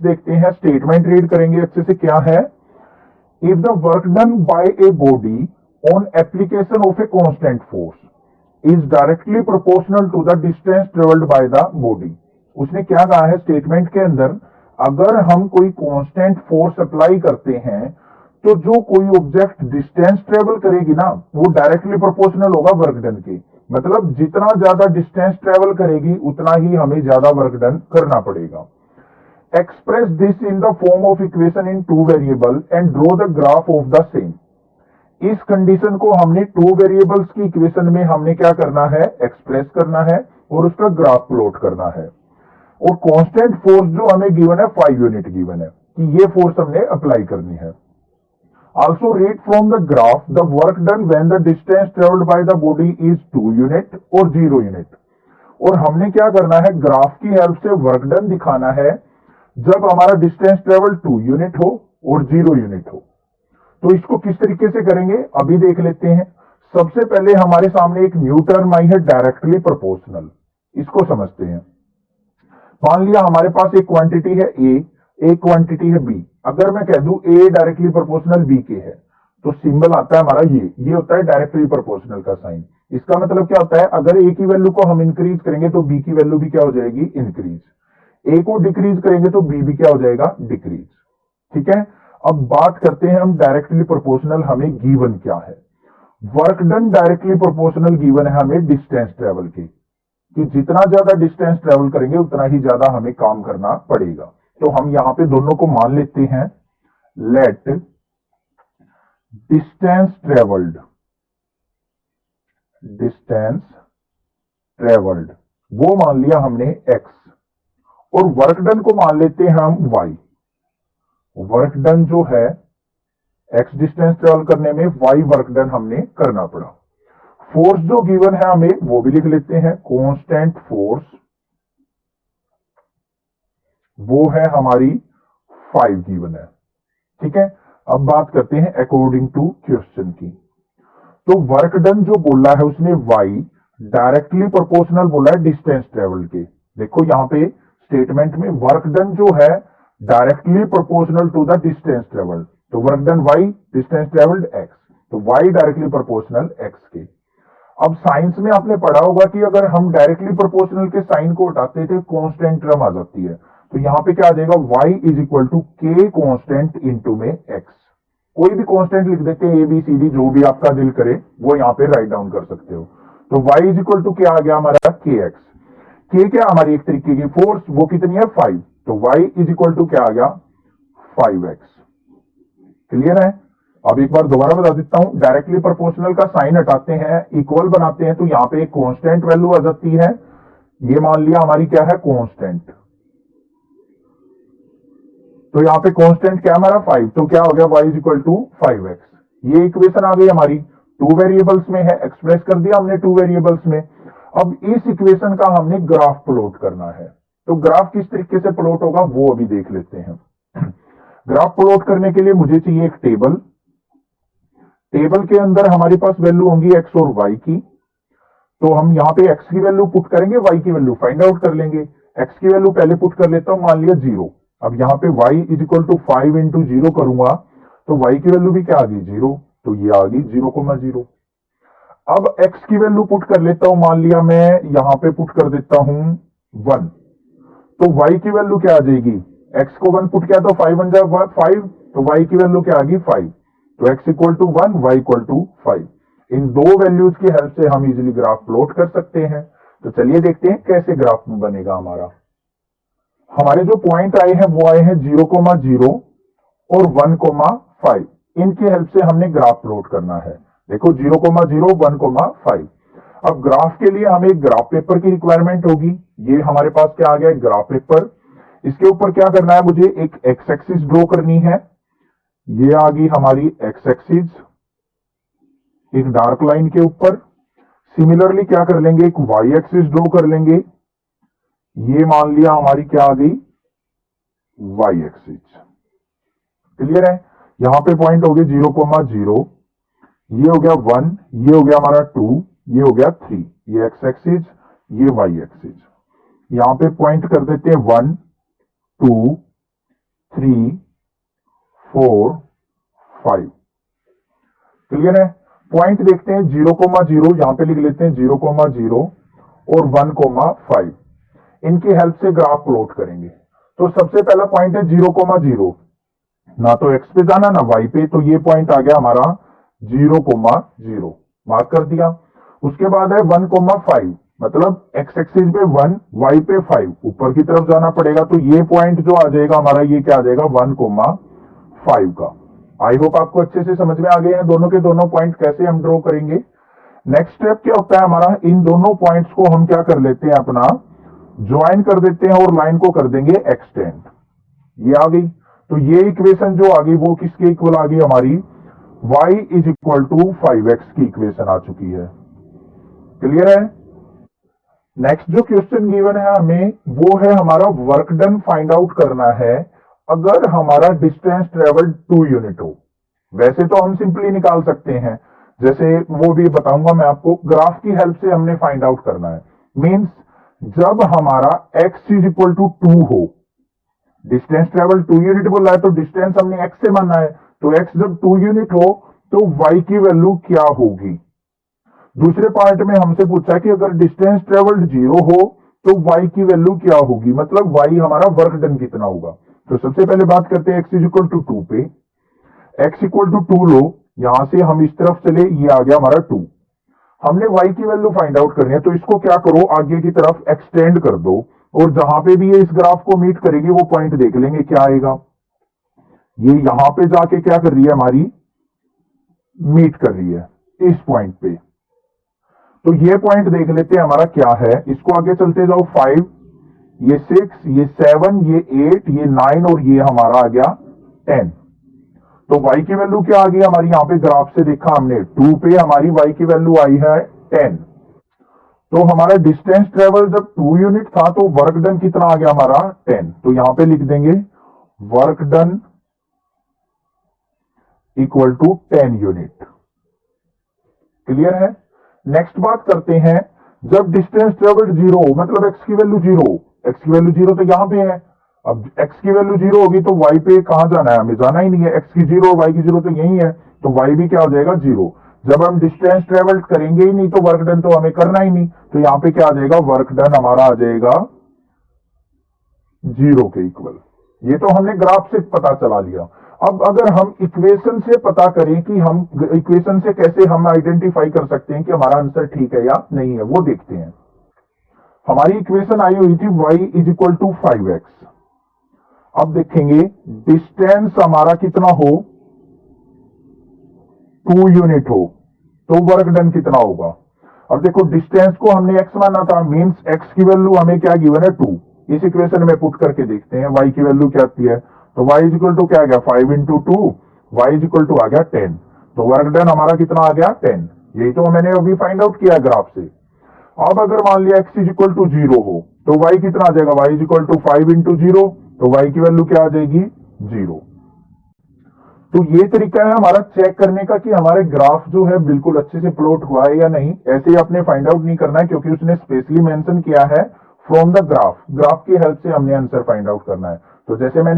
देखते हैं, statement read करेंगे अच्छे से। क्या है? If the work done by a body on application of a constant force is directly proportional to the distance travelled by the body. उसने क्या कहा है स्टेटमेंट के अंदर, अगर हम कोई कांस्टेंट फोर्स अप्लाई करते हैं तो जो कोई ऑब्जेक्ट डिस्टेंस ट्रेवल करेगी ना, वो डायरेक्टली प्रोपोर्शनल होगा वर्क डन के। मतलब जितना ज्यादा डिस्टेंस ट्रेवल करेगी उतना ही हमें ज्यादा वर्क डन करना पड़ेगा। Express this in the form of equation in two variable and draw the graph of the same. इस कंडीशन को हमने टू वेरिएबल्स की इक्वेशन में हमने क्या करना है, एक्सप्रेस करना है और उसका ग्राफ प्लॉट करना है। और कांस्टेंट फोर्स जो हमें गिवन है 5 यूनिट गिवन है कि ये फोर्स हमने अप्लाई करनी है। Also read from the graph the work done when the distance traveled by the body is 2 unit or 0 unit। और हमने क्या करना है, ग्राफ की हेल्प से वर्क डन दिखाना है जब हमारा डिस्टेंस ट्रेवल 2 यूनिट हो और 0 यूनिट हो। तो इसको किस तरीके से करेंगे अभी देख लेते हैं। सबसे पहले हमारे सामने एक न्यू टर्म आई है, डायरेक्टली प्रोपोर्शनल। इसको समझते हैं। मान लिया हमारे पास एक क्वांटिटी है ए, एक क्वांटिटी है बी। अगर मैं कह दूं ए डायरेक्टली प्रोपोर्शनल बी के है, तो सिंबल आता है हमारा ये होता है डायरेक्टली प्रोपोर्शनल का साइन। इसका मतलब क्या होता है, अगर ए की वैल्यू को हम इंक्रीज करेंगे तो बी की वैल्यू भी क्या हो जाएगी, इंक्रीज। ए को डिक्रीज करेंगे तो बी भी क्या हो जाएगा, डिक्रीज। ठीक है। अब बात करते हैं हम डायरेक्टली प्रोपोर्शनल हमें गिवन क्या है। Work done directly proportional given है हमें डिस्टेंस ट्रेवल के, कि जितना ज्यादा डिस्टेंस ट्रेवल करेंगे उतना ही ज्यादा हमें काम करना पड़ेगा। तो हम यहां पे दोनों को मान लेते हैं। लेट डिस्टेंस ट्रेवल्ड वो मान लिया हमने x, और वर्क डन को मान लेते हैं हम y। वर्क डन जो है x डिस्टेंस ट्रेवल करने में, y वर्क डन हमने करना पड़ा। फोर्स जो गिवन है हमें वो भी लिख लेते हैं, कांस्टेंट फोर्स वो है हमारी 5 गिवन है। ठीक है। अब बात करते हैं अकॉर्डिंग टू क्वेश्चन की। तो वर्क डन जो बोला है उसने y डायरेक्टली प्रोपोर्शनल बोला है डिस्टेंस ट्रेवल के। देखो यहां पे स्टेटमेंट में वर्क डन जो है directly proportional to the distance travel, तो work done y, distance travelled x, तो y डायरेक्टली प्रोपोर्शनल x के। अब साइंस में आपने पढ़ा होगा कि अगर हम डायरेक्टली प्रोपोर्शनल के साइन को हटाते थे कांस्टेंट टर्म आ जाती है। तो यहां पे क्या आ जाएगा, y इज इक्वल टू के कांस्टेंट इंटू में x। कोई भी कांस्टेंट लिख देते हैं, ए बी सी डी जो भी आपका दिल करे वो यहां पे राइट डाउन कर सकते हो। तो y इज इक्वल टू क्या आ गया हमारा, के एक्स। के क्या हमारी एक तरीके की फोर्स, वो कितनी है 5, तो y इज इक्वल टू क्या आ गया 5x। क्लियर है। अब एक बार दोबारा बता देता हूं, डायरेक्टली प्रोपोर्शनल का साइन हटाते हैं, इक्वल बनाते हैं, तो यहां पे एक कांस्टेंट वैल्यू आ जाती है। ये मान लिया हमारी क्या है, कांस्टेंट। तो यहां पे कांस्टेंट क्या हमारा 5, तो क्या हो गया y is equal to 5x। ये इक्वेशन आ गई हमारी, 2 वेरिएबल्स में है, एक्सप्रेस कर दिया हमने 2 वेरिएबल्स में। अब इस इक्वेशन का हमने ग्राफ प्लॉट करना है। तो ग्राफ किस तरीके से प्लॉट होगा वो अभी देख लेते हैं। ग्राफ प्लॉट करने के लिए मुझे चाहिए एक टेबल। टेबल के अंदर हमारे पास वैल्यू होंगी x और y की। तो हम यहां पे x की वैल्यू पुट करेंगे, y की वैल्यू फाइंड आउट कर लेंगे। x की वैल्यू पहले पुट कर लेता हूं, मान लिया 0। अब यहां पे y is equal to 5 into 0 करूंगा तो y की वैल्यू भी क्या आ गई 0, तो ये आ गई 0,0। अब x की वैल्यू पुट कर लेता हूं, मान लिया मैं यहां पे पुट कर देता हूं 1, तो y की वैल्यू क्या आ जाएगी, x को 1 पुट किया तो 5 बन जाए 5, तो y की वैल्यू क्या आ गई 5, तो x equal to 1, y equal to 5। इन दो वैल्यूज की हेल्प से हम इजीली ग्राफ प्लॉट कर सकते हैं। तो चलिए देखते हैं कैसे ग्राफ बनेगा हमारा। हमारे जो पॉइंट आए हैं वो आए हैं 0,0 और 1,5। इनकी हेल्प से हमने ग्राफ प्लॉट करना है। देखो 0,0, 1,5। अब ग्राफ के लिए हमें ग्राफ पेपर की रिक्वायरमेंट होगी। ये हमारे पास क्या आ गया, ग्राफ पेपर। इसके ऊपर क्या करना है, मुझे एक एक्स एक्सिस ड्रॉ करनी है। ये आ गई हमारी एक्स एक्सिस एक डार्क लाइन के ऊपर। सिमिलरली क्या कर लेंगे, एक वाई एक्सिस ड्रॉ कर लेंगे। ये मान लिया हमारी क्या आ गई, वाई एक्सिस। क्लियर है। यहां पे पॉइंट हो गए 0,0, ये हो गया 1, ये हो गया हमारा 2, ये हो गया 3। ये एक्स एक्सिस, ये वाई एक्सिस। यहां पे पॉइंट कर देते हैं 1, 2, 3 4 5। क्लियर है? पॉइंट देखते हैं 0,0, यहां पे लिख लेते हैं 0,0 और 1,5। इनकी हेल्प से ग्राफ प्लॉट करेंगे। तो सबसे पहला पॉइंट है 0,0, ना तो एक्स पे जाना ना वाई पे, तो ये पॉइंट आ गया हमारा 0,0, मार्क कर दिया। उसके बाद है 1,5, मतलब एक्स एक्सिस पे 1, वाई पे 5, ऊपर की तरफ जाना पड़ेगा, तो ये पॉइंट जो आ जाएगा हमारा, ये क्या आ जाएगा 1,5 का। आई होप आपको अच्छे से समझ में आ गए हैं दोनों के दोनों पॉइंट कैसे हम ड्रॉ करेंगे। नेक्स्ट स्टेप क्या होता है हमारा, इन दोनों पॉइंट्स को हम क्या कर लेते हैं, अपना ज्वाइन कर देते हैं और लाइन को कर देंगे एक्सटेंड। ये आ गई। तो ये इक्वेशन जो आ गई वो किसके इक्वल आ गई हमारी, y is equal to 5x की इक्वेशन आ चुकी है। क्लियर है? नेक्स्ट जो क्वेश्चन गिवन है हमें, वो है हमारा वर्क डन फाइंड आउट करना है अगर हमारा डिस्टेंस ट्रेवल 2 यूनिट हो। वैसे तो हम सिंपली निकाल सकते हैं, जैसे वो भी बताऊंगा मैं आपको। ग्राफ की हेल्प से हमने फाइंड आउट करना है। मींस जब हमारा x इज इक्वल टू 2 हो, डिस्टेंस ट्रेवल 2 यूनिट बोला है, तो डिस्टेंस हमने x से माना है, तो x जब 2 यूनिट हो तो y की वैल्यू क्या होगी। दूसरे पार्ट में हमसे पूछा कि अगर डिस्टेंस ट्रेवल्ड 0 हो तो y की वैल्यू क्या होगी, मतलब y हमारा वर्क डन कितना होगा। तो सबसे पहले बात करते हैं x इज इक्वल टू 2 पे। x इक्वल टू 2 लो, यहां से हम इस तरफ चले, ये आ गया हमारा 2। हमने y की वैल्यू फाइंड आउट करनी है, तो इसको क्या करो, आगे की तरफ एक्सटेंड कर दो, और जहां पे भी ये इस ग्राफ को मीट करेगी वो पॉइंट देख लेंगे क्या आएगा। ये यहां पे जाके क्या कर रही है हमारी, मीट कर रही है इस पॉइंट पे। तो ये पॉइंट देख लेते हैं हमारा क्या है। इसको आगे चलते जाओ, 5, ये 6, ये 7, ये 8, ये 9 और ये हमारा आ गया 10। तो y की वैल्यू क्या आ गई हमारी, यहां पे ग्राफ से देखा हमने 2 पे हमारी y की वैल्यू आई है 10। तो हमारा डिस्टेंस ट्रेवल जब 2 यूनिट था तो वर्क डन कितना आ गया हमारा 10। तो यहां पे लिख देंगे work done equal to 10 unit. Clear है? नेक्स्ट बात करते हैं, जब डिस्टेंस ट्रेवल 0, मतलब x की वैल्यू 0, x की वैल्यू 0 तो यहां पे है। अब x की वैल्यू 0 होगी तो y पे कहां जाना है, हमें जाना ही नहीं है। x की 0 और y की 0 तो यही है, तो y भी क्या हो जाएगा 0। जब हम डिस्टेंस ट्रेवल करेंगे ही नहीं तो वर्क डन तो हमें करना ही नहीं, तो यहां पे क्या आ जाएगा, वर्क डन हमारा आ जाएगा 0 के इक्वल। ये तो हमने ग्राफ से पता चला लिया। अब अगर हम इक्वेशन से पता करें कि हम इक्वेशन से कैसे हम आइडेंटिफाई कर सकते हैं कि हमारा आंसर ठीक है या नहीं है, वो देखते हैं। हमारी इक्वेशन आई हुई थी y is equal to 5x। अब देखेंगे डिस्टेंस हमारा कितना हो, 2 यूनिट हो, तो वर्क डन कितना होगा। अब देखो डिस्टेंस को हमने x माना था, मींस x की वैल्यू हमें क्या गिवन है 2। इस इक्वेशन में पुट करके देखते हैं y की वैल्यू क्या आती है। तो y इज इक्वल टू क्या आ गया 5 into 2, y is equal to आ गया 10। तो वर्क डन हमारा कितना आ गया 10। यही तो मैंने अभी फाइंड आउट किया ग्राफ से। अब अगर मान लिया x इज इक्वल टू 0 हो तो y कितना आ जाएगा, y is equal to 5 into 0, तो y की वैल्यू क्या आ जाएगी 0। तो ये तरीका है हमारा चेक करने का कि हमारे ग्राफ जो है बिल्कुल अच्छे से प्लॉट हुआ है या नहीं। ऐसे ही आपने फाइंड आउट नहीं करना है, क्योंकि उसने स्पेशली मेंशन किया है फ्रॉम द ग्राफ। ग्राफ की हेल्प से हमने आंसर फाइंड आउट करना है। तो जैसे मैंने